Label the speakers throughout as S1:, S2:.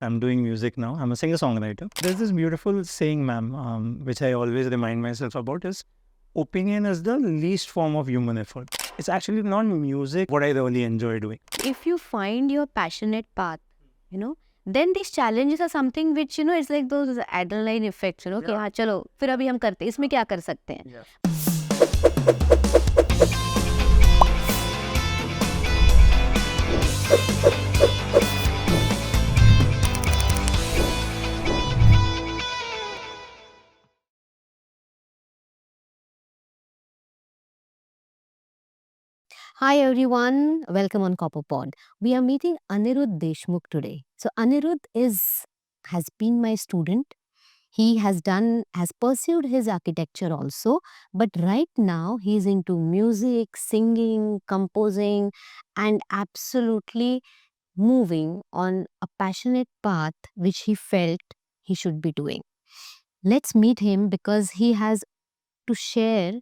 S1: I'm doing music now. I'm a singer-songwriter. There's this beautiful saying, ma'am, which I always remind myself about is, opinion is the least form of human effort. It's actually not music what I really enjoy doing.
S2: If you find your passionate path, then these challenges are something which, it's like those adrenaline effects, कि हाँ चलो फिर अभी हम करते हैं, इसमें क्या कर सकते हैं. Hi everyone, welcome on Copperpod. We are meeting Anirudh Deshmukh today. So Anirudh has been my student. He has pursued his architecture also, but right now he's into music, singing, composing, and absolutely moving on a passionate path which he felt he should be doing. Let's meet him because he has to share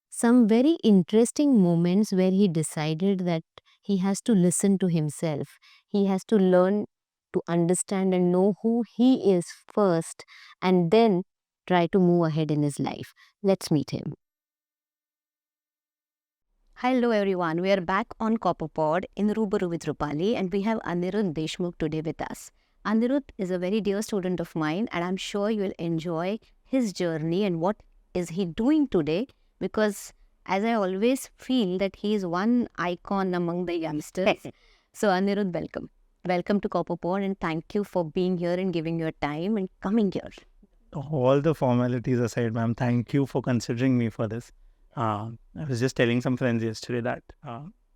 S2: some very interesting moments where he decided that he has to listen to himself. He has to learn to understand and know who he is first and then try to move ahead in his life. Let's meet him. Hello everyone, we are back on Copperpod in Rubaru with Rupali and we have Anirudh Deshmukh today with us. Anirudh is a very dear student of mine and I'm sure you will enjoy his journey and what is he doing today, because as I always feel that he is one icon among the youngsters. So Anirudh, welcome. Welcome to Copperpod and thank you for being here and giving your time and coming here.
S1: All the formalities aside, ma'am, thank you for considering me for this. I was just telling some friends yesterday that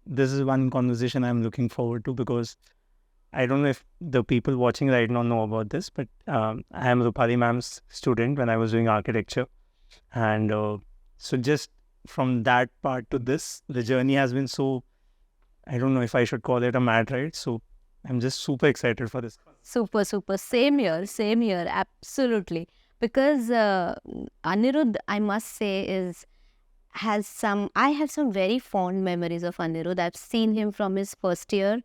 S1: this is one conversation I'm looking forward to, because I don't know if the people watching right now know about this, but I am Rupali ma'am's student when I was doing architecture. And so just from that part to this, the journey has been so, I don't know if I should call it a mad ride. So I'm just super excited for this.
S2: Super. Same here. Absolutely. Because Anirudh, I must say, I have some very fond memories of Anirudh. I've seen him from his first year,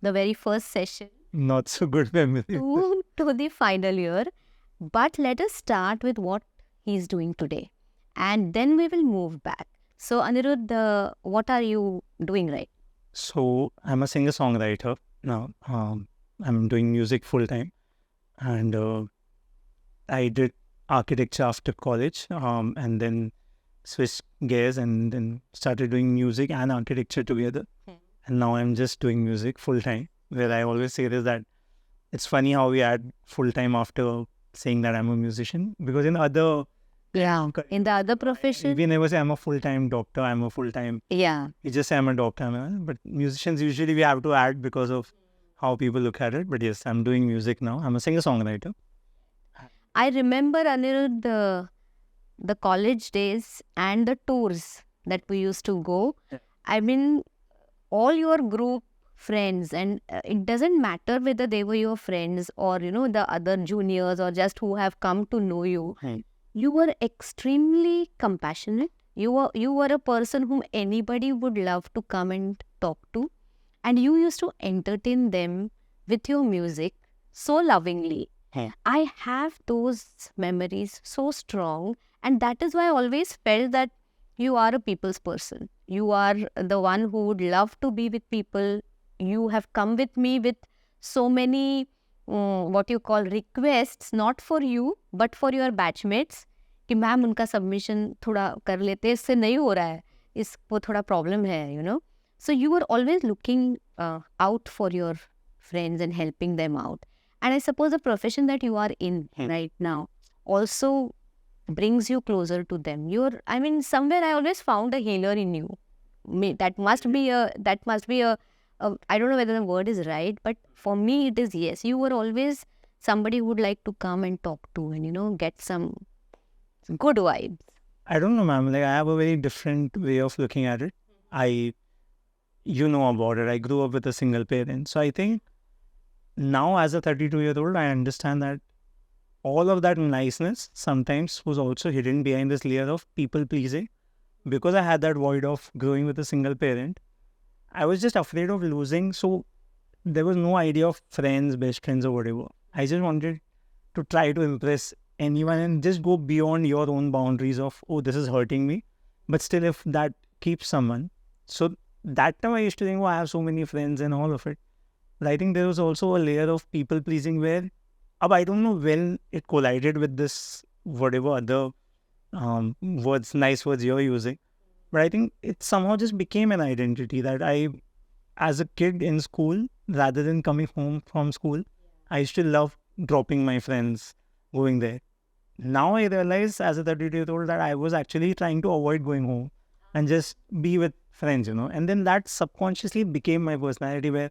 S2: the very first session.
S1: Not so good memory.
S2: To the final year. But let us start with what he's doing today. And then we will move back. So Anirudh, what are you doing right?
S1: So I'm a singer-songwriter now. I'm doing music full-time. And I did architecture after college and then switched gears and then started doing music and architecture together. And now I'm just doing music full-time, where I always say this, that it's funny how we add full-time after saying that I'm a musician, because in the other profession, we never say I'm a full-time doctor, I'm a full-time.
S2: Yeah.
S1: We just say I'm a doctor. But musicians, usually we have to add because of how people look at it. But yes, I'm doing music now. I'm a singer-songwriter.
S2: I remember, Anirudh, the college days and the tours that we used to go.
S1: Yeah.
S2: I mean, all your group friends, and it doesn't matter whether they were your friends or, the other juniors or just who have come to know you. You were extremely compassionate. You were a person whom anybody would love to come and talk to. And you used to entertain them with your music so lovingly. I have those memories so strong. And that is why I always felt that you are a people's person. You are the one who would love to be with people. You have come with me with so many what you call requests, not for you, but for your batchmates. कि ma'am उनका submission थोड़ा कर लेते हैं, इससे नहीं हो रहा है, वो थोड़ा प्रॉब्लम है, So you were always looking out for your friends and helping them out. And I suppose the profession that you are in right now also brings you closer to them. Somewhere I always found a healer in you. That must be a I don't know whether the word is right, but for me it is yes. You were always somebody who would like to come and talk to and, get some good vibes.
S1: I don't know, ma'am. I have a very different way of looking at it. You know about it. I grew up with a single parent. So I think now as a 32-year-old, I understand that all of that niceness sometimes was also hidden behind this layer of people pleasing. Because I had that void of growing with a single parent, I was just afraid of losing. So there was no idea of friends, best friends or whatever. I just wanted to try to impress anyone and just go beyond your own boundaries of, oh, this is hurting me. But still, if that keeps someone. So that time I used to think, oh, I have so many friends and all of it. But I think there was also a layer of people pleasing where, I don't know when it collided with this, whatever other words, nice words you're using. But I think it somehow just became an identity that I, as a kid in school, rather than coming home from school, I used to love dropping my friends, going there. Now I realize as a 32-year-old that I was actually trying to avoid going home and just be with friends, And then that subconsciously became my personality where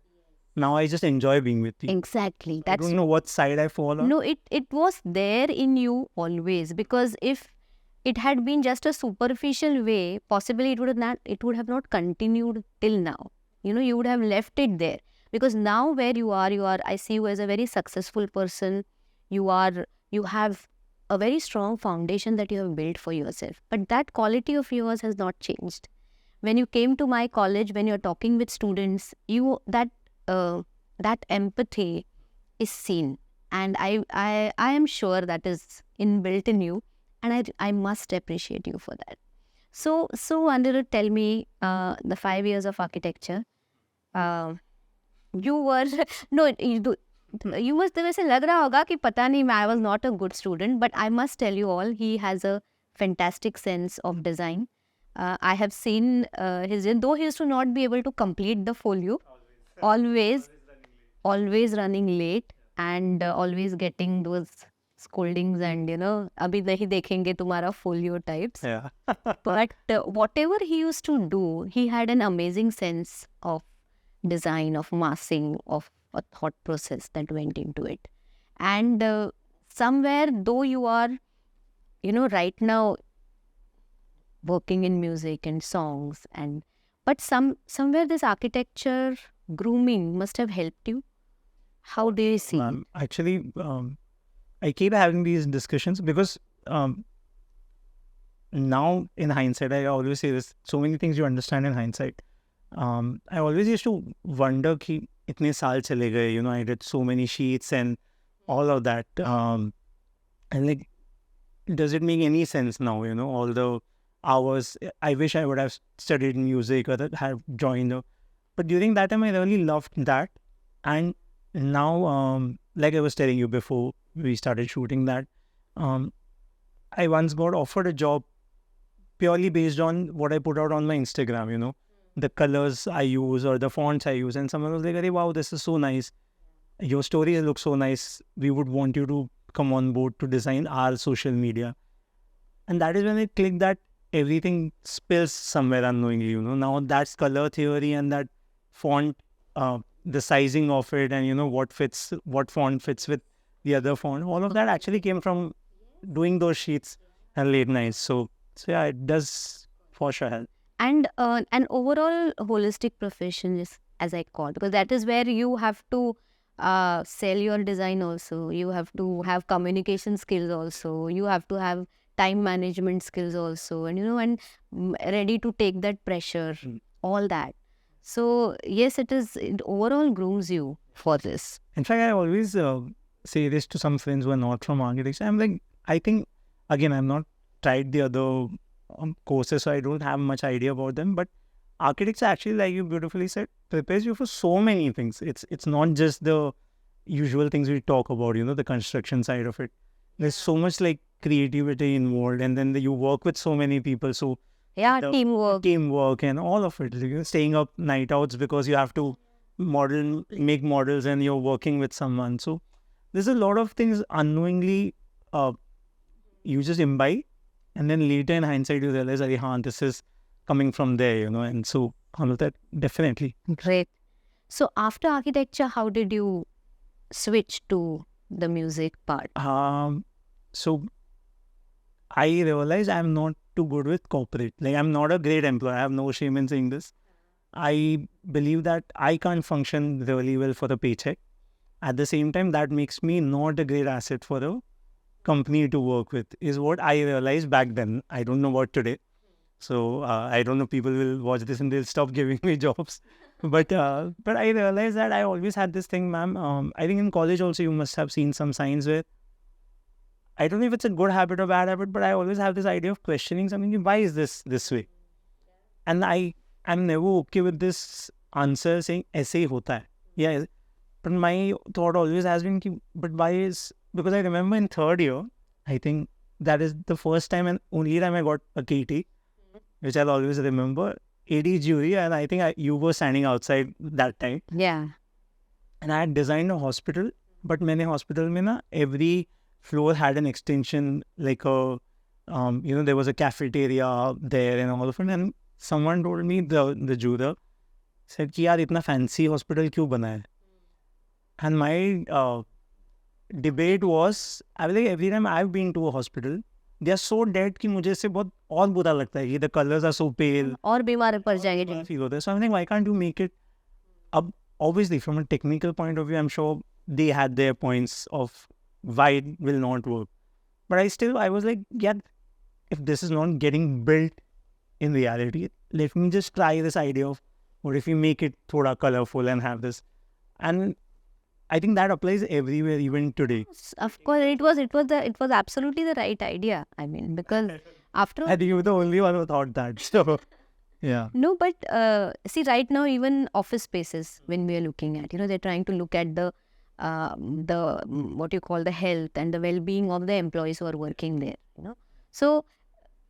S1: now I just enjoy being with you.
S2: Exactly.
S1: I don't know what side I fall on.
S2: No, it was there in you always, because if it had been just a superficial way, possibly it would have not continued till now. You would have left it there, because now where you are, I see you as a very successful person. You have a very strong foundation that you have built for yourself. But that quality of yours has not changed. When you came to my college, when you're talking with students, that empathy is seen, and I am sure that is inbuilt in you, and I must appreciate you for that. So Anirudh, tell me, the 5 years of architecture, you were no, you must वैसे लग रहा होगा कि पता नहीं, I was not a good student, but I must tell you all, he has a fantastic sense of design. I have seen his, though he used to not be able to complete the folio, always running late, and always getting those scoldings, and abhi nahi dekhenge tumhara folio types.
S1: Yeah.
S2: But whatever he used to do, he had an amazing sense of design, of massing, of a thought process that went into it. And somewhere, though you are, right now working in music and songs, but somewhere this architecture grooming must have helped you. How do you see?
S1: Actually, I keep having these discussions because now in hindsight, I always say this, so many things you understand in hindsight. I always used to wonder कि इतने साल चले गए, I did so many sheets and all of that. And like, does it make any sense now, all the hours? I wish I would have studied music or that have joined. But during that time, I really loved that. And now, like I was telling you before we started shooting that, I once got offered a job purely based on what I put out on my Instagram, the colors I use or the fonts I use. And someone was like, "Arey, wow, this is so nice. Your stories look so nice. We would want you to come on board to design our social media." And that is when it clicked that everything spills somewhere unknowingly, Now that's color theory and that font, the sizing of it, and what font fits with the other font. All of that actually came from doing those sheets and late nights. So yeah, it does for sure help.
S2: And an overall holistic profession is, as I call, because that is where you have to sell your design also. You have to have communication skills also. You have to have time management skills also, and and ready to take that pressure, all that. So yes, it overall grooms you for this.
S1: In fact, I always say this to some friends who are not from architecture. I'm like, I think, again, I'm not tried the other courses, so I don't have much idea about them. But architecture actually, like you beautifully said, prepares you for so many things. It's not just the usual things we talk about, the construction side of it. There's so much like creativity involved, and then you work with so many people. So
S2: yeah,
S1: teamwork and all of it. Staying up night outs because you have to make models, and you're working with someone. So there's a lot of things unknowingly you just imbibe, and then later in hindsight you realize, this is coming from there, and so all of that, definitely.
S2: Great. So after architecture, how did you switch to the music part?
S1: So I realized I'm not too good with corporate. Like, I'm not a great employee. I have no shame in saying this. I believe that I can't function really well for the paycheck. At the same time, that makes me not a great asset for the company to work with, is what I realized back then. I don't know about today. So I don't know, people will watch this and they'll stop giving me jobs. But I realized that I always had this thing, ma'am. I think in college also you must have seen some signs where I don't know if it's a good habit or bad habit, but I always have this idea of questioning something. Why is this way? And I'm never okay with this answer saying ऐसे ही होता है. Yeah, but my thought always has been, but why is, because I remember in third year, I think that is the first time and only time I got a KT, which I'll always remember. AD jury, and I think you were standing outside that time.
S2: Yeah.
S1: And I had designed a hospital, but मैंने hospital में ना every floor had an extension, like a, there was a cafeteria there and all of it. And someone told me, the juror said कि यार इतना fancy hospital क्यों बना है? And my debate was, I was like, every time I've been to a hospital, they are so dead कि मुझे इससे बहुत और बुरा लगता है कि the colors are so pale.
S2: और बीमार पड़ जाएंगे.
S1: Feel होता है. So I'm like, why can't you make it up? Obviously, from a technical point of view, I'm sure they had their points of why it will not work. But I was like, yeah, if this is not getting built in reality, let me just try this idea of what if we make it thoda colorful and have this. And I think that applies everywhere, even today.
S2: Of course, it was absolutely the right idea. I mean, because after all,
S1: I think you were the only one who thought that. So, yeah.
S2: No, but see, right now, even office spaces, when we are looking at, they're trying to look at the what you call the health and the well-being of the employees who are working there. So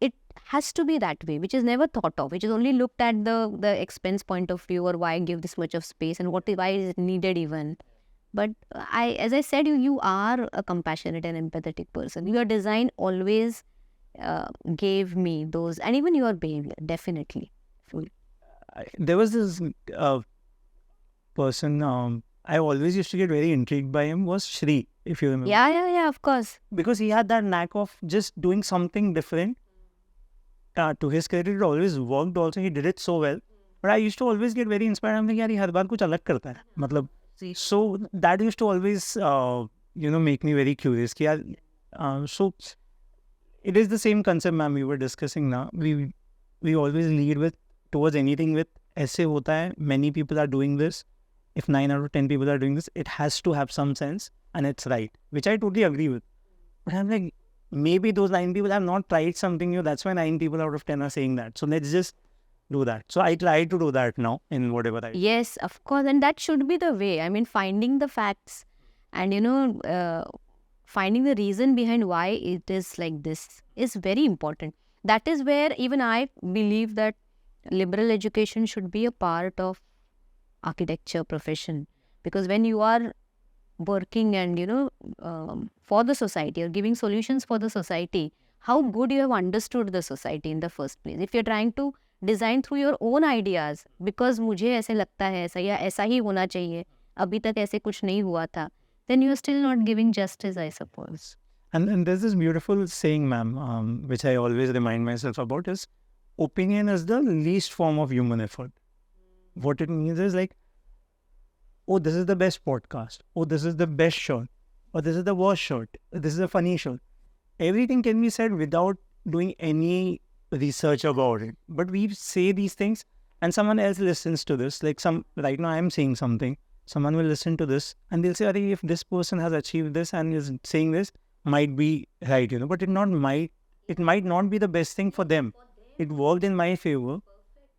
S2: it has to be that way, which is never thought of, which is only looked at the expense point of view, or why give this much of space and why is it needed even. But as I said, you are a compassionate and empathetic person. Your design always gave me those, and even your behavior, definitely.
S1: There was this person, I always used to get very intrigued by him, was Shri, if you remember.
S2: Yeah, of course.
S1: Because he had that knack of just doing something different. To his credit, it always worked also. He did it so well. But I used to always get very inspired. I'm thinking, यार ये हर बार कुछ अलग करता है. मतलब, so that used to always, make me very curious. So it is the same concept, ma'am, we were discussing now. We always lead towards anything with ऐसे होता है. Many people are doing this. If 9 out of 10 people are doing this, it has to have some sense and it's right, which I totally agree with. But I'm like, maybe those 9 people have not tried something new. That's why 9 people out of 10 are saying that. So let's just do that. So I try to do that now in whatever I do.
S2: Yes, of course. And that should be the way. I mean, finding the facts and, finding the reason behind why it is like this is very important. That is where even I believe that liberal education should be a part of architecture profession. Because when you are working and, for the society or giving solutions for the society, how good you have understood the society in the first place. If you're trying to design through your own ideas, because मुझे ऐसे लगता है ऐसा या ऐसा ही होना चाहिए, अभी तक ऐसे कुछ नहीं हुआ था, then you are still not giving justice, I suppose.
S1: And there's this beautiful saying, ma'am, which I always remind myself about, is opinion is the least form of human effort. What it means is like, oh, this is the best podcast. Oh, this is the best shirt. Or this is the worst shirt. This is a funny shirt. Everything can be said without doing any research about it. But we say these things and someone else listens to this. Like right now I'm saying something. Someone will listen to this and they'll say, if this person has achieved this and is saying this, might be right, but it might not be the best thing for them. It worked in my favor.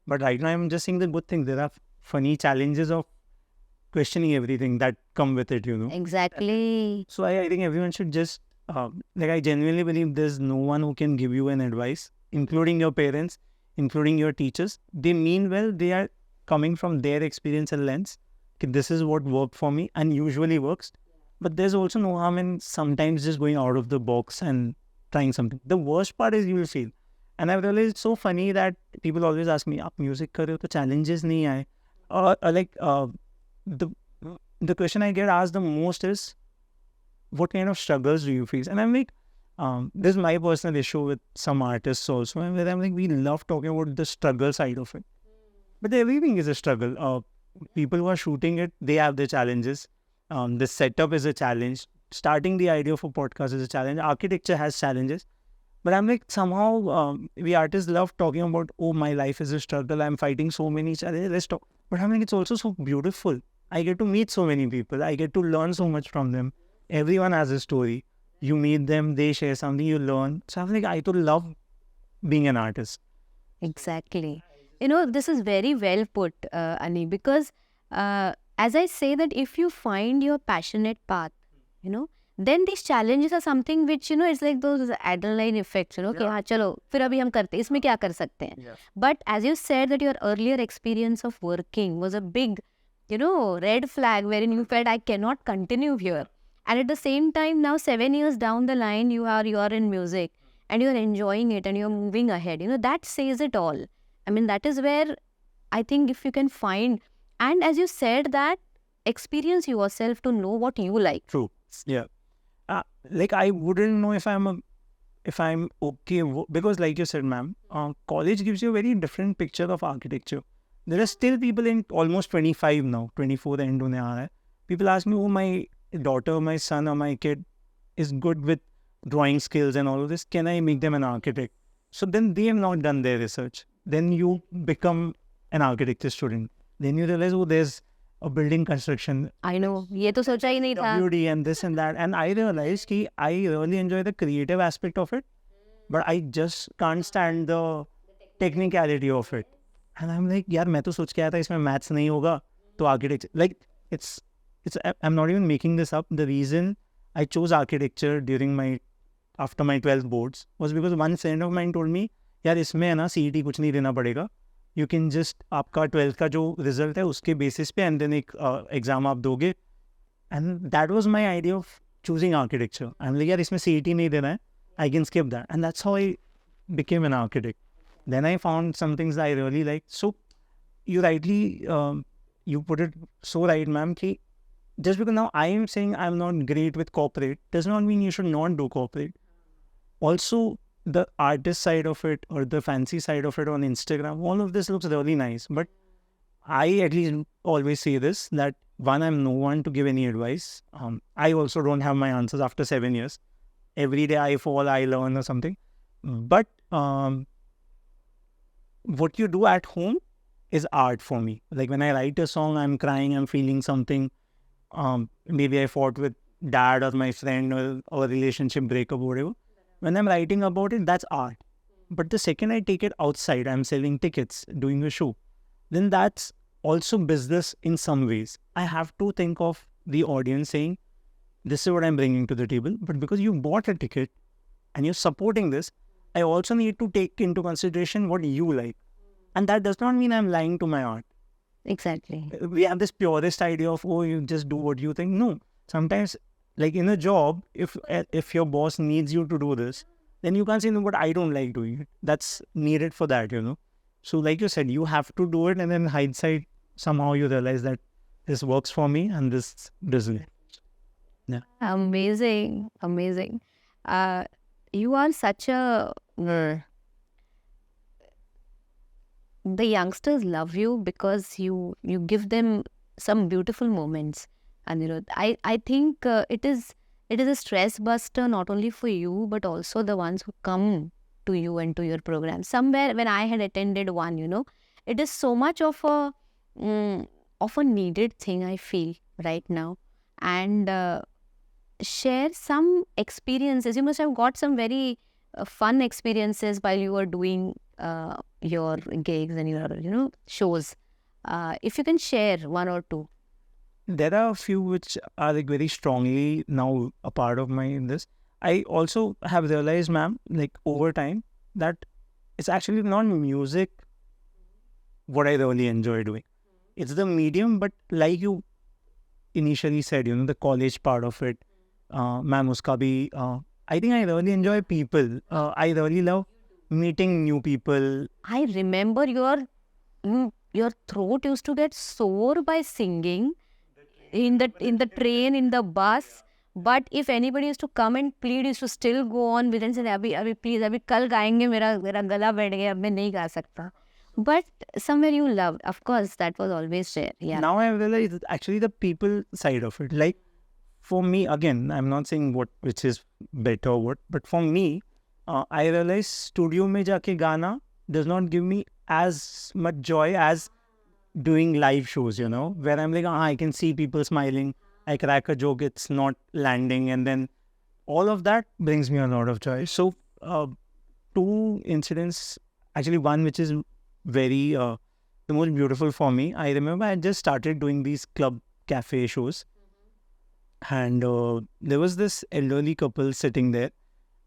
S1: But right now I'm just saying the good things. There are funny challenges of questioning everything that come with it,
S2: Exactly.
S1: So I think everyone should just, I genuinely believe there's no one who can give you an advice, including your parents, including your teachers. They mean well. They are coming from their experience and lens. This is what worked for me and usually works. But there's also no harm in sometimes just going out of the box and trying something. The worst part is you will fail. And I've realized it's so funny that people always ask me, "Aap music kar rahe ho, to challenges nahi aaye?" Or the question I get asked the most is, what kind of struggles do you face? And I'm like, this is my personal issue with some artists also. And I'm like, we love talking about the struggle side of it. But everything is a struggle. People who are shooting it, they have their challenges. The setup is a challenge. Starting the idea of a podcast is a challenge. Architecture has challenges. But I'm like, somehow we artists love talking about, oh, my life is a struggle. I'm fighting so many challenges. Let's talk. But I'm like, it's also so beautiful. I get to meet so many people. I get to learn so much from them. Everyone has a story. You meet them, they share something, you learn. So I'm like, I too love being an artist.
S2: Exactly. This is very well put, Ani, because as I say that if you find your passionate path, then these challenges are something which, it's like those adrenaline effects, कि हाँ चलो फिर अभी हम करते हैं, इसमें क्या कर सकते हैं. But as you said that your earlier experience of working was a big, red flag wherein you felt I cannot continue here. And at the same time, now 7 years down the line, you are in music and you're enjoying it and you're moving ahead. That says it all. I mean, that is where I think if you can find, and as you said that, experience yourself to know what you like.
S1: True. Yeah. Like I wouldn't know if I'm okay, because like you said, ma'am, college gives you a very different picture of architecture. There are still people in almost 25 now, 24 end hone aa raha hai. People ask me, oh, my daughter, my son or my kid is good with drawing skills and all of this. Can I make them an architect? So then they have not done their research. Then you become an architecture student. Then you realize, oh, there's a building construction.
S2: I know. ये तो सोचा ही नहीं था.
S1: Beauty and this and that. And I realized that I really enjoy the creative aspect of it, but I just can't stand the technicality of it. And I'm like, यार मैं तो सोच के आया था इसमें maths नहीं होगा तो architecture. Like I'm not even making this up. The reason I chose architecture after my 12th boards was because one friend of mine told me, यार इसमें है ना CET कुछ नहीं देना पड़ेगा. You can just आपका 12th का जो result है उसके basis पे and then एक exam आप दोगे. And that was my idea of choosing architecture. I'm like, यार इसमें CET नहीं देना है. I can skip that. And that's how I became an architect. Then I found some things I really liked. So you rightly, you put it so right, ma'am, कि just because now I am saying I'm not great with corporate does not mean you should not do corporate. Also, the artist side of it or the fancy side of it on Instagram, all of this looks really nice. But I at least always say this, that one, I'm no one to give any advice. I also don't have my answers after 7 years. Every day I fall, I learn or something. But what you do at home is art for me. Like when I write a song, I'm crying, I'm feeling something. Maybe I fought with dad or my friend or a relationship breakup or whatever. When I'm writing about it, that's art. But the second I take it outside, I'm selling tickets, doing a show, then that's also business in some ways. I have to think of the audience saying, this is what I'm bringing to the table. But because you bought a ticket and you're supporting this, I also need to take into consideration what you like. And that does not mean I'm lying to my art.
S2: Exactly.
S1: We have this purist idea of, oh, you just do what you think. No, sometimes, like in a job, if your boss needs you to do this, then you can't say, no, but I don't like doing it. That's needed for that, So like you said, you have to do it, and then hindsight, somehow you realize that this works for me and this doesn't. Yeah.
S2: Amazing. You are such a... The youngsters love you because you give them some beautiful moments. Anirudh, I think it is a stress buster not only for you but also the ones who come to you and to your program. Somewhere when I had attended one, it is so much of a needed thing I feel right now. And share some experiences. You must have got some very fun experiences while you were doing your gigs and your shows. If you can share one or two.
S1: There are a few which are like very strongly now a part of this. I also have realized, ma'am, like over time, that it's actually not music what I really enjoy doing. It's the medium, but like you initially said, the college part of it, ma'am, uska bhi, I think I really enjoy people. I really love meeting new people.
S2: I remember your throat used to get sore by singing in the train, in the bus. But if anybody used to come and plead, used to still go on with and say, "Abhi, please, abhi kal gaenge, mera gala baith gaya, ab main nahi ga sakta." But somewhere you loved, of course, that was always there. Yeah.
S1: Now I realize it's actually the people side of it. Like for me, again, I'm not saying which is better or what, but for me, I realized studio में जाके गाना does not give me as much joy as doing live shows, you know, where I'm like, I can see people smiling, I crack a joke, it's not landing, and then all of that brings me a lot of joy. So, two incidents, actually, one which is very the most beautiful for me. I remember I just started doing these club cafe shows, and there was this elderly couple sitting there,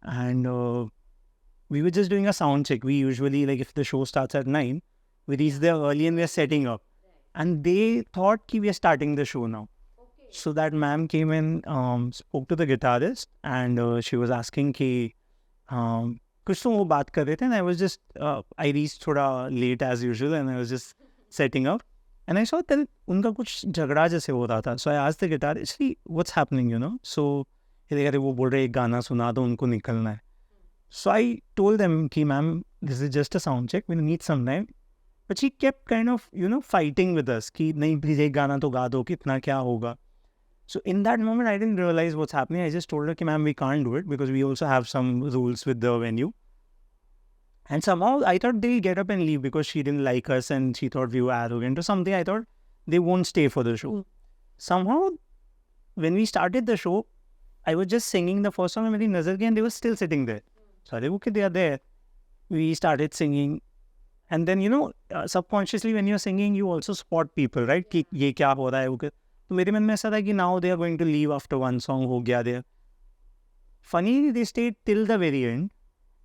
S1: and we were just doing a sound check. We usually, like, if the show starts at 9, we reach there early and we are setting up. And they thought we are starting the show now. So that ma'am came and spoke to the guitarist, and she was asking कि कुछ तो वो बात कर रहे थे, and I was just I reached थोड़ा late as usual, and I was just setting up, and I saw that उनका कुछ झगड़ा जैसे हो रहा था. So I asked the guitarist, what's happening, you know? So वो बोल रहे एक गाना सुना दो, उनको निकलना है. So I told them कि ma'am, this is just a sound check, we need some time. But she kept kind of, you know, fighting with us कि नहीं please एक गाना तो गा दो, कितना क्या होगा. So in that moment, I didn't realize what's happening. I just told her, ma'am, we can't do it because we also have some rules with the venue. And somehow I thought they'll get up and leave because she didn't like us and she thought we were arrogant or something. I thought they won't stay for the show. Somehow, when we started the show, I was just singing the first song and मेरी नजर गई and they were still sitting there. So I thought, okay, they are there. We started singing. And then, you know, subconsciously when you're singing, you also spot people, right? कि ये क्या हो रहा है, वो तो मेरे मन में ऐसा था कि now they are going to leave after one song, हो गया there. Funny, they stayed till the very end,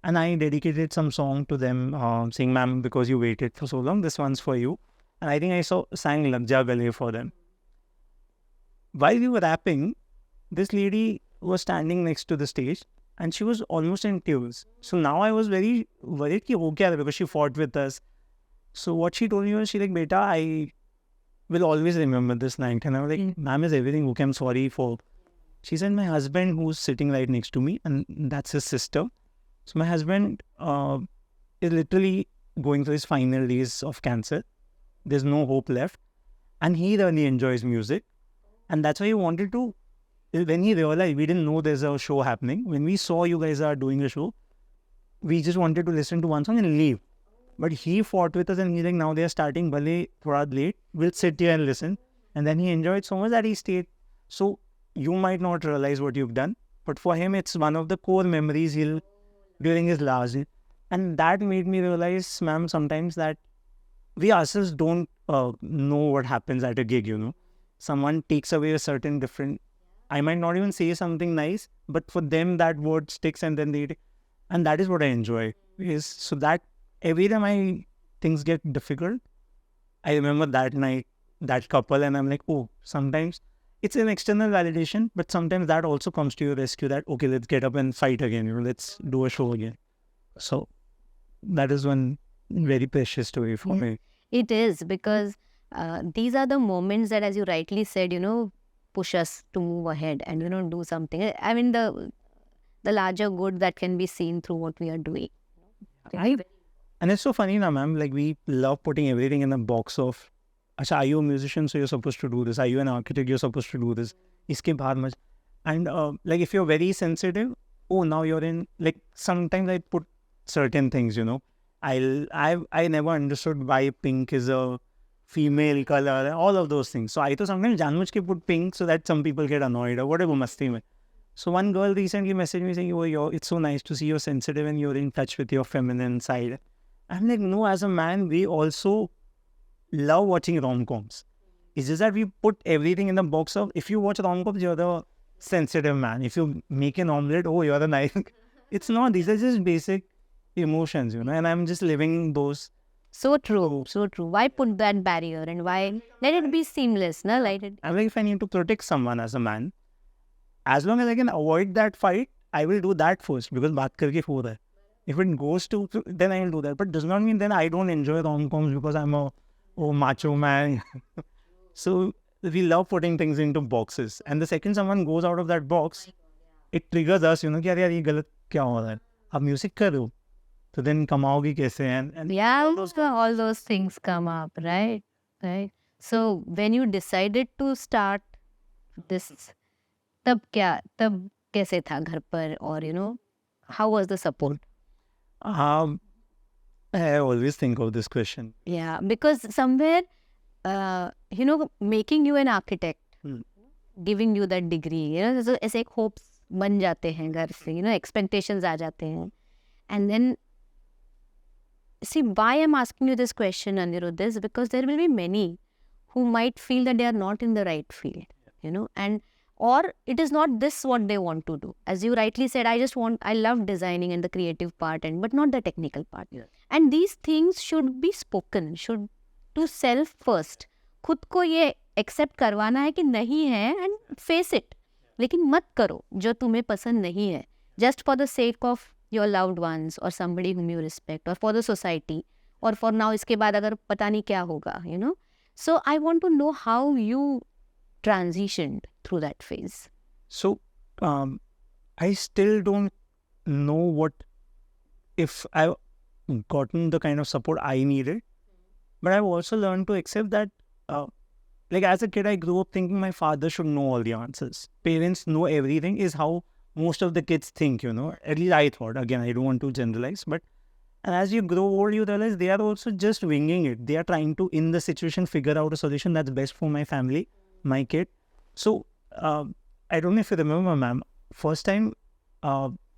S1: and I dedicated some song to them, saying, ma'am, because you waited for so long, this one's for you. And I think I sang Lag Ja Gale for them. While we were rapping, this lady was standing next to the stage, and she was almost in tears. So now I was very worried कि हो क्या रहा है, because she fought with us. So what she told me was, she like, beta, I will always remember this night. And I was like, ma'am, is everything okay? I'm sorry for... She said, my husband, who's sitting right next to me, and that's his sister. So my husband is literally going through his final days of cancer. There's no hope left. And he really enjoys music. And that's why he wanted to... When he realized, we didn't know there's a show happening. When we saw you guys are doing a show, we just wanted to listen to one song and leave. But he fought with us and he's like, now they are starting, bhale thoda late, we'll sit here and listen. And then he enjoyed so much that he stayed. So you might not realize what you've done, but for him, it's one of the core memories during his last day. And that made me realize, ma'am, sometimes that we ourselves don't know what happens at a gig, you know. Someone takes away a certain different... I might not even say something nice, but for them, that word sticks and then and that is what I enjoy. So that every time things get difficult, I remember that night, that couple, and I'm like, oh, sometimes it's an external validation, but sometimes that also comes to your rescue that, okay, let's get up and fight again, you know, let's do a show again. So that is one very precious story for me.
S2: It is, because these are the moments that, as you rightly said, you know, push us to move ahead and, you know, do something. I mean, the larger good that can be seen through what we are doing.
S1: Right. And it's so funny now, ma'am, like we love putting everything in a box of, Acha, are you a musician, so you're supposed to do this? Are you an architect, you're supposed to do this? Iske bahar maj. And like if you're very sensitive, oh, now you're in, like sometimes I put certain things, you know. I never understood why pink is a female color, all of those things. So I thought sometimes janmuj ke put pink so that some people get annoyed or whatever masti mein. So one girl recently messaged me saying, oh, it's so nice to see you're sensitive and you're in touch with your feminine side. I'm like, no, as a man, we also love watching rom-coms. It's just that we put everything in the box of, if you watch rom-coms, you're the sensitive man. If you make an omelette, oh, you're the nice. It's not. These are just basic emotions, you know, and I'm just living those.
S2: So true, so true. Why put that barrier and why let it be seamless? No?
S1: I'm like, if I need to protect someone as a man, as long as I can avoid that fight, I will do that first because baat karke ho raha hai. If it goes to, then I will do that. But does not mean then I don't enjoy rom-coms because I'm a macho man. So we love putting things into boxes. And the second someone goes out of that box, it triggers us, you know, कि यार ये गलत क्या हो रहा है? आप music कर रहे हो, तो then कमाओगी कैसे? And
S2: yeah, all those things come up, right? Right. So when you decided to start this, तब कैसे था घर पर, or you know, how was the support?
S1: I always think of this question.
S2: Yeah, because somewhere, making you an architect, giving you that degree, so ऐसे एक hopes बन जाते हैं घर से, expectations आ जाते हैं. And then, see, why I'm asking you this question, Anirudh, is because there will be many who might feel that they are not in the right field, and or it is not this what they want to do. As you rightly said, I love designing and the creative part, but not the technical part.
S1: Yeah.
S2: And these things should be spoken, should to self first. खुद को ये accept करवाना है कि नहीं है and face it. लेकिन मत करो जो तुम्हें पसंद नहीं है. Just for the sake of your loved ones or somebody whom you respect or for the society or for now इसके बाद अगर पता नहीं क्या होगा, So I want to know how you transitioned through that phase.
S1: So, I still don't know if I've gotten the kind of support I needed, but I've also learned to accept that, like as a kid, I grew up thinking my father should know all the answers. Parents know everything is how most of the kids think, at least I thought. Again, I don't want to generalize, but and as you grow old, you realize they are also just winging it. They are trying to, in the situation, figure out a solution that's best for my family, my kid. So, I don't know if you remember, ma'am, first time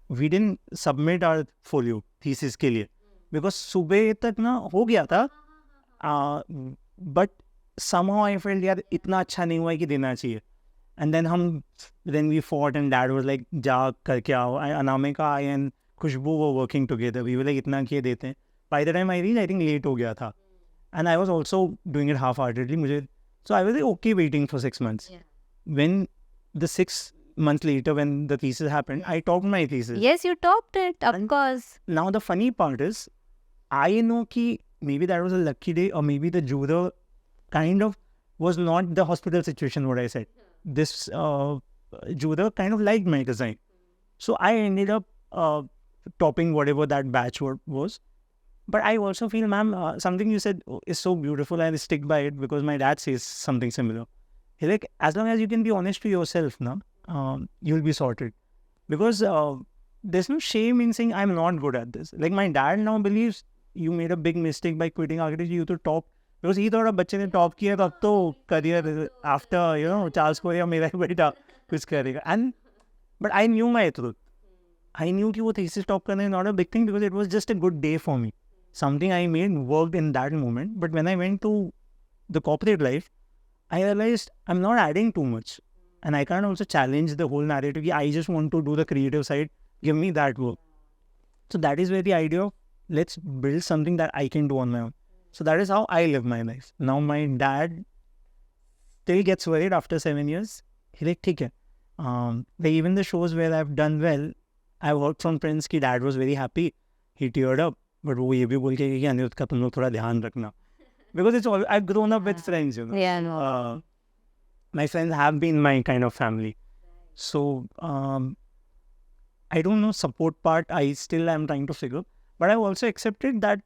S1: we didn't submit our folio thesis के लिए because सुबह तक ना हो गया था, but somehow I felt यार इतना अच्छा नहीं हुआ कि देना चाहिए. And then we fought and dad was like जा करके आओ. Anamika and Khushbu were working together. We were like इतना किए देते हैं. By the time I reached, I think late हो गया था. And I was also doing it half-heartedly. So I was like okay waiting for 6 months. Yeah. When the 6 months later, when the thesis happened, I topped my thesis.
S2: Yes, you topped it, of course.
S1: Now the funny part is, I know कि maybe that was a lucky day or maybe the juror kind of was not the hospital situation what I said. This juror kind of liked my design. So I ended up topping whatever that batch was. But I also feel, ma'am, something you said is so beautiful and I stick by it because my dad says something similar. He's like, as long as you can be honest to yourself, you'll be sorted. Because there's no shame in saying I'm not good at this. Like my dad now believes you made a big mistake by quitting architecture, you to top. Because he thought बच्चे ने top किया तब तो career after Charles Korea मेरा ही बेटा कुछ करेगा. But I knew my truth. I knew कि वो thesis top करना is not a big thing because it was just a good day for me. Something I made worked in that moment. But when I went to the corporate life, I realized I'm not adding too much. And I can't also challenge the whole narrative. I just want to do the creative side. Give me that work. So that is where the idea of let's build something that I can do on my own. So that is how I live my life. Now my dad still gets worried after 7 years. He's like, ठीक है. Like even the shows where I've done well, I worked from friends ki dad was very happy. He teared up. But वो ये भी बोल के कि अनिरुद्ध का तुम लोग थोड़ा ध्यान रखना. Because it's all I've grown up with friends,
S2: Yeah, no.
S1: My friends have been my kind of family. So I don't know support part. I still am trying to figure. But I've also accepted that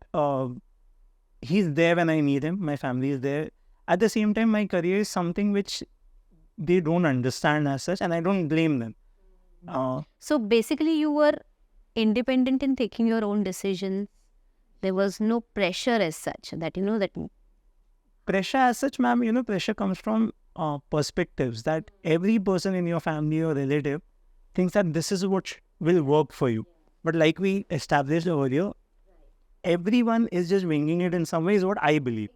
S1: he's there when I need him. My family is there. At the same time, my career is something which they don't understand as such, and I don't blame them.
S2: So basically, you were independent in taking your own decisions. There was no pressure as such that that.
S1: Pressure as such, ma'am, pressure comes from perspectives that every person in your family or relative thinks that this is what will work for you. But like we established earlier, everyone is just winging it in some ways, what I believe.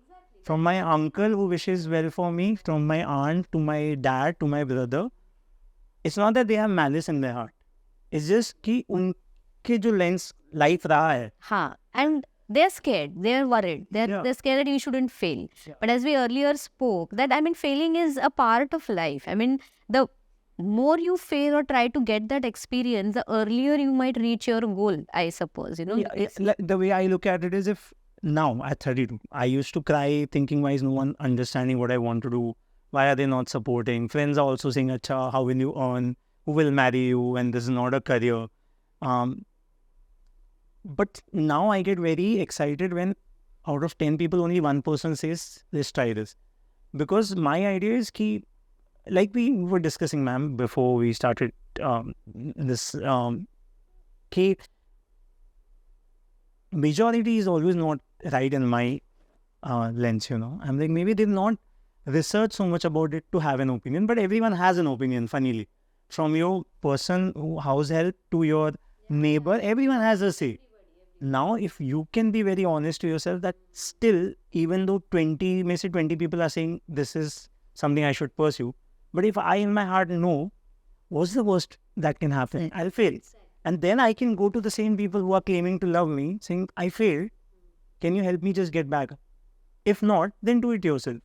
S1: From my uncle who wishes well for me, from my aunt to my dad to my brother, it's not that they have malice in their heart. It's just कि उनके जो lens life रहा है.
S2: हाँ, and they're scared. They're worried. They're scared that you shouldn't fail. Yeah. But as we earlier spoke, that failing is a part of life. The more you fail or try to get that experience, the earlier you might reach your goal, I suppose.
S1: Yeah, the way I look at it is if now at 32, I used to cry thinking, why is no one understanding what I want to do? Why are they not supporting? Friends are also saying, Acha, how will you earn? Who will marry you? And this is not a career. But now I get very excited when out of 10 people, only one person says, let's try this. Because my idea is कि, like we were discussing, ma'am, before we started this, कि majority is always not right in my lens, I'm like, maybe they've not researched so much about it to have an opinion, but everyone has an opinion, funnily. From your person who house help to your neighbor, everyone has a say. Now, if you can be very honest to yourself that still, even though 20 people are saying this is something I should pursue, but if I in my heart know, what's the worst that can happen? I'll fail. And then I can go to the same people who are claiming to love me, saying, I failed. Can you help me just get back? If not, then do it yourself.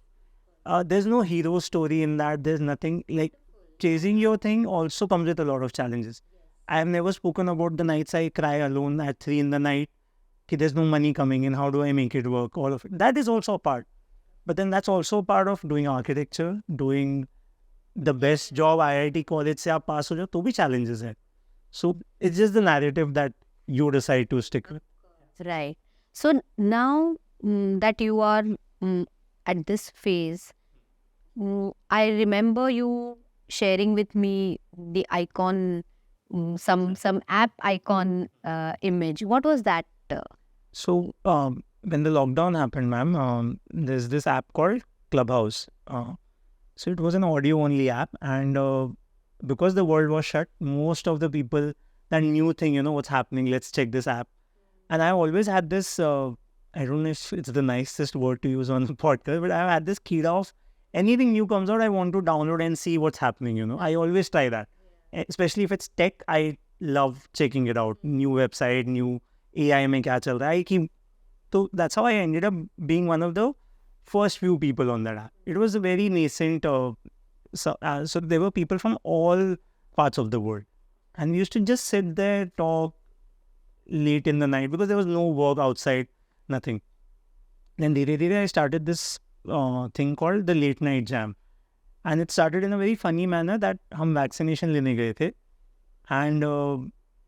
S1: There's no hero story in that. There's nothing like chasing your thing also comes with a lot of challenges. I have never spoken about the nights I cry alone at 3 in the night. There's no money coming in. How do I make it work? All of it. That is also a part. But then that's also part of doing architecture, doing the best job IIT college se aap pass ho jao, to bhi challenges hai. So it's just the narrative that you decide to stick with.
S2: Right. So now that you are at this phase, I remember you sharing with me the icon, some app icon image. What was that?
S1: So when the lockdown happened, ma'am, there's this app called Clubhouse. So it was an audio only app, and because the world was shut, most of the people, that new thing, what's happening, let's check this app. And I always had this, I don't know if it's the nicest word to use on the podcast, but I've had this kid of anything new comes out, I want to download and see what's happening, I always try that. Especially if it's tech, I love checking it out. New website, new AI mein kya chal raha hai. So that's how I ended up being one of the first few people on that app. It was a very nascent, so there were people from all parts of the world. And we used to just sit there, talk late in the night because there was no work outside, nothing. Then I started this thing called the late night jam. And it started in a very funny manner that hum vaccination lene gaye the. And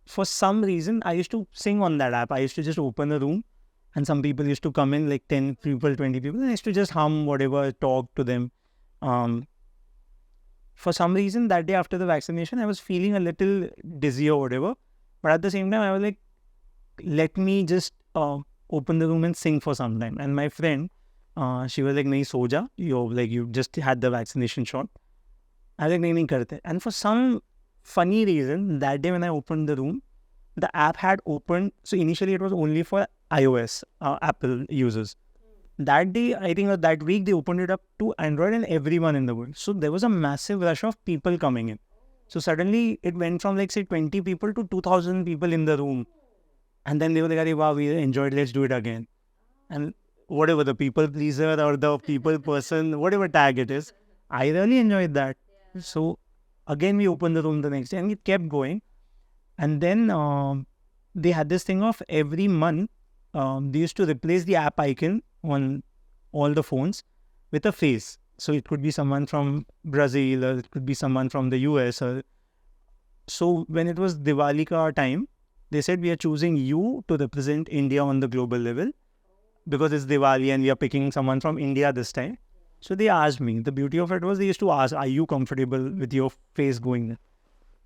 S1: for some reason, I used to sing on that app. I used to just open a room and some people used to come in, like 10 people, 20 people. And I used to just hum whatever, talk to them. For some reason, that day after the vaccination, I was feeling a little dizzy or whatever. But at the same time, I was like, let me just open the room and sing for some time. And my friend, she was like, nahi, so ja. You just had the vaccination shot. I was like, nahi karte. And for some funny reason, that day when I opened the room, the app had opened. So initially, it was only for iOS, Apple users. That day, I think that week, they opened it up to Android and everyone in the world. So there was a massive rush of people coming in. So suddenly, it went from like, say, 20 people to 2,000 people in the room. And then they were like, wow, we enjoyed, let's do it again. And whatever, the people pleaser or the people person, whatever tag it is, I really enjoyed that. So again, we opened the room the next day and it kept going. And then they had this thing of every month, they used to replace the app icon on all the phones with a face. So it could be someone from Brazil or it could be someone from the US. So when it was Diwali ka time, they said we are choosing you to represent India on the global level because it's Diwali and we are picking someone from India this time. So they asked me. The beauty of it was they used to ask, are you comfortable with your face going there?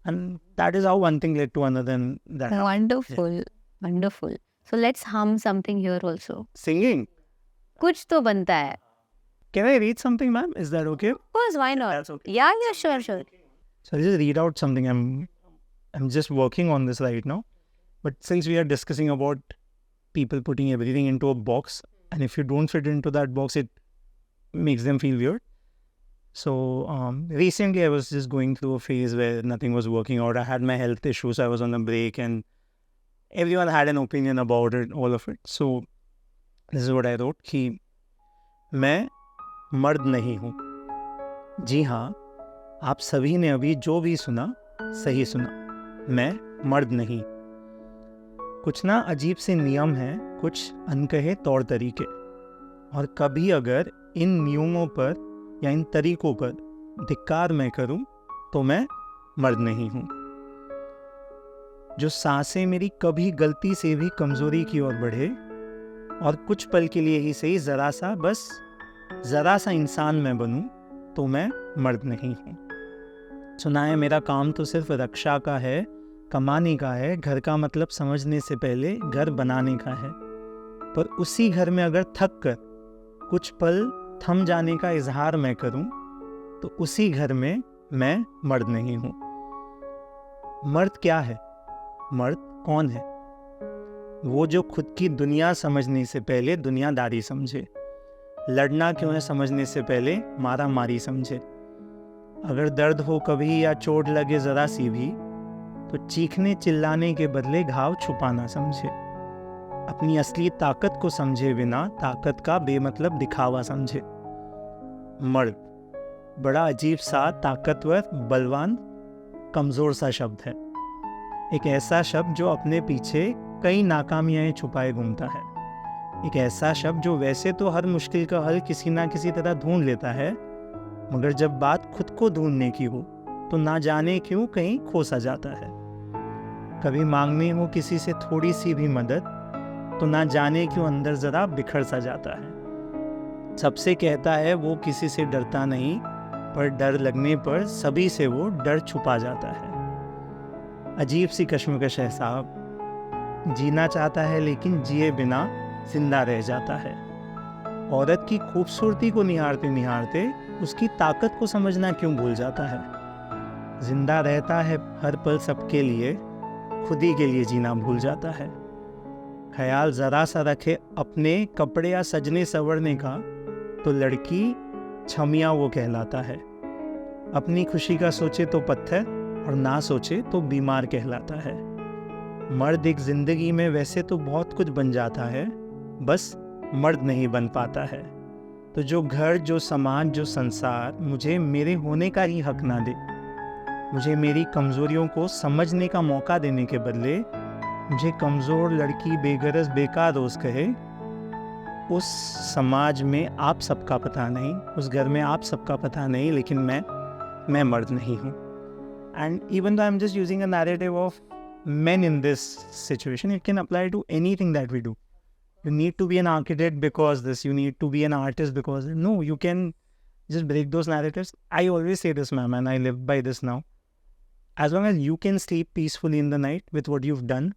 S1: And that is how one thing led to another. And that
S2: Wonderful. Yeah. Wonderful. So let's hum something here also.
S1: Singing?
S2: Kuch to banta hai.
S1: Can I read something, ma'am? Is that okay?
S2: Of course, why not?
S1: That's okay.
S2: Yeah, sure.
S1: So I'll just read out something. I'm just working on this right now. But since we are discussing about people putting everything into a box, and if you don't fit into that box, it makes them feel weird. So recently I was just going through a phase where nothing was working out. I had my health issues. I was on a break and everyone had an opinion about it, all of it. So this is what I wrote कि मैं मर्द नहीं हूँ. जी हाँ, आप सभी ने अभी जो भी सुना सही सुना. मैं मर्द नहीं. कुछ ना अजीब से नियम हैं, कुछ अनकहे तौर तरीके. और कभी अगर इन नियमों पर या इन तरीकों पर धिक्कार मैं करूं तो मैं मर्द नहीं हूं. जो सांसें मेरी कभी गलती से भी कमजोरी की ओर बढ़े और कुछ पल के लिए ही सही जरा सा इंसान मैं बनूं तो मैं मर्द नहीं हूं. सुना है मेरा काम तो सिर्फ रक्षा का है, कमाने का है, घर का मतलब समझने से पहले घर बनाने का है. पर उसी घर में अगर थक कर कुछ पल थम जाने का इजहार मैं करूं, तो उसी घर में मैं मर्द नहीं हूं। मर्द क्या है? मर्द कौन है? वो जो खुद की दुनिया समझने से पहले दुनियादारी समझे, लड़ना क्यों है समझने से पहले मारा मारी समझे, अगर दर्द हो कभी या चोट लगे जरा सी भी, तो चीखने चिल्लाने के बदले घाव छुपाना समझे, अपनी असली ताकत को समझे बिना ताकत का बेमतलब दिखावा समझे। मर्द बड़ा अजीब सा, ताकतवर, बलवान, कमज़ोर सा शब्द है। एक ऐसा शब्द जो अपने पीछे कई नाकामियाँ छुपाए घूमता है। एक ऐसा शब्द जो वैसे तो हर मुश्किल का हल किसी ना किसी तरह ढूंढ लेता है, मगर जब बात खुद को ढूंढने की हो तो ना जाने क्यों कहीं खो सा जाता है। कभी मांगनी हो किसी से थोड़ी सी भी मदद, तो ना जाने क्यों अंदर ज़रा बिखर सा जाता है। सबसे कहता है वो किसी से डरता नहीं, पर डर लगने पर सभी से वो डर छुपा जाता है। अजीब सी कश्मकश है साहब, जीना चाहता है लेकिन जिए बिना जिंदा रह जाता है। औरत की खूबसूरती को निहारते निहारते उसकी ताकत को समझना क्यों भूल जाता है। जिंदा रहता है हर पल सबके लिए, खुद ही के लिए जीना भूल जाता है। ख्याल ज़रा सा रखे अपने कपड़े या सजने संवरने का, तो लड़की छमिया वो कहलाता है। अपनी खुशी का सोचे तो पत्थर, और ना सोचे तो बीमार कहलाता है। मर्द एक जिंदगी में वैसे तो बहुत कुछ बन जाता है, बस मर्द नहीं बन पाता है। तो जो घर, जो समाज, जो संसार मुझे मेरे होने का ही हक ना दे, मुझे मेरी कमज़ोरियों को समझने का मौका देने के बदले मुझे कमज़ोर, लड़की, बेगरज, बेकार रोज़ कहे, उस समाज में आप सबका पता नहीं, उस घर में आप सबका पता नहीं, लेकिन मैं मर्द नहीं हूँ। And even though I'm just using a narrative of men in this situation, it can apply to anything that we do. You need to be an architect because this, you need to be an artist because no, you can just break those narratives. I always say this, ma'am, and I live by this now. As long as you can sleep peacefully in the night with what you've done,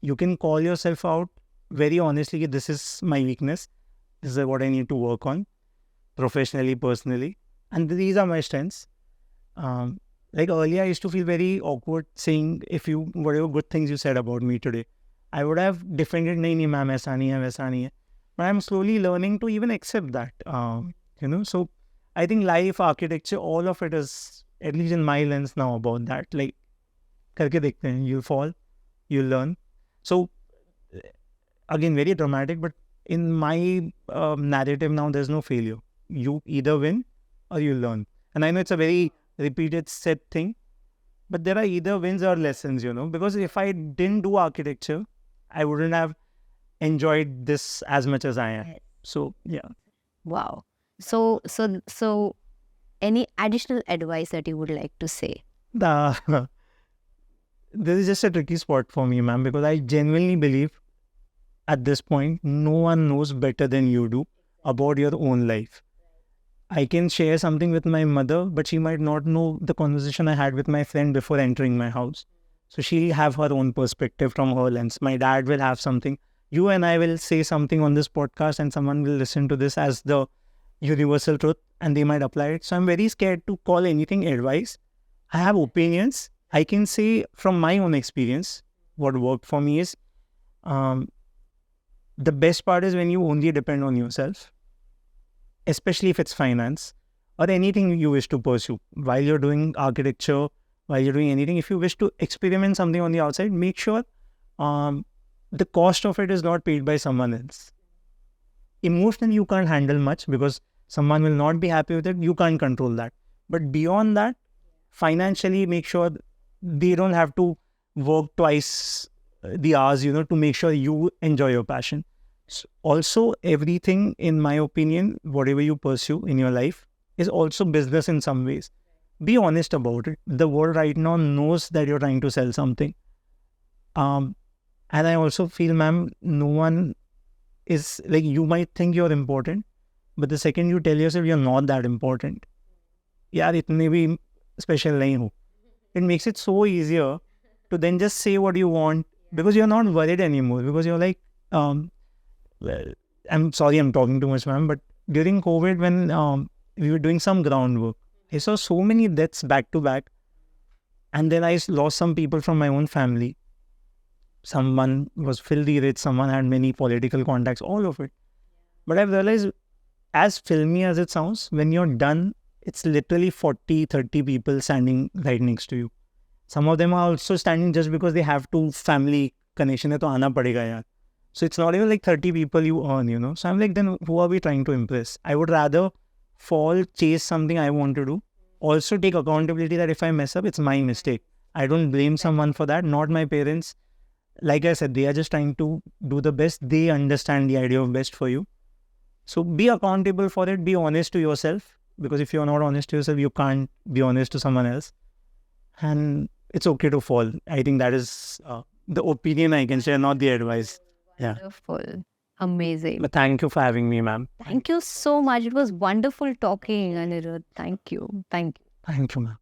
S1: you can call yourself out very honestly, this is my weakness, this is what I need to work on professionally, personally, and these are my strengths. Like earlier, I used to feel very awkward saying whatever good things you said about me today, I would have defended, nahi ma'am, aisa nahi hai, waisa nahi hai. But I'm slowly learning to even accept that, So I think life, architecture, all of it is, at least in my lens now, about that. Like, karke dekhte hain, you'll fall, you'll learn. So again, very dramatic, but in my narrative now, there's no failure. You either win or you learn. And I know it's a very repeated set thing, but there are either wins or lessons, because if I didn't do architecture, I wouldn't have enjoyed this as much as I am. So yeah.
S2: Wow. So any additional advice that you would like to say?
S1: This is just a tricky spot for me, ma'am, because I genuinely believe at this point, no one knows better than you do about your own life. I can share something with my mother, but she might not know the conversation I had with my friend before entering my house. So she'll have her own perspective from her lens. My dad will have something. You and I will say something on this podcast and someone will listen to this as the universal truth and they might apply it. So I'm very scared to call anything advice. I have opinions. I can say from my own experience, what worked for me is, the best part is when you only depend on yourself, especially if it's finance or anything you wish to pursue. While you're doing architecture, while you're doing anything, if you wish to experiment something on the outside, make sure the cost of it is not paid by someone else. Emotionally, you can't handle much because someone will not be happy with it. You can't control that. But beyond that, financially, make sure they don't have to work twice the hours, to make sure you enjoy your passion. So also, everything, in my opinion, whatever you pursue in your life is also business in some ways. Be honest about it. The world right now knows that you're trying to sell something. And I also feel, ma'am, no one is, like, you might think you're important, but the second you tell yourself you're not that important, yaar, itne bhi special nahi ho. It makes it so easier to then just say what you want because you're not worried anymore, because you're like, well, I'm sorry I'm talking too much, ma'am, but during COVID, when we were doing some groundwork, I saw so many deaths back to back. And then I lost some people from my own family. Someone was filthy rich, someone had many political contacts, all of it. But I've realized, as filmy as it sounds, when you're done, it's literally 40, 30 people standing right next to you. Some of them are also standing just because they have to family connection hai to aana padega yaar. So it's not even like 30 people you earn, you know. So I'm like, then who are we trying to impress? I would rather chase something I want to do. Also take accountability that if I mess up, it's my mistake. I don't blame someone for that, not my parents. Like I said, they are just trying to do the best. They understand the idea of best for you. So be accountable for it. Be honest to yourself. Because if you're not honest to yourself, you can't be honest to someone else. And it's okay to fall. I think that is the opinion I can share, not the advice. Yeah.
S2: Wonderful. Amazing.
S1: But thank you for having me, ma'am.
S2: Thank you so much. It was wonderful talking, Anirudh. Thank you. Thank you.
S1: Thank you, ma'am.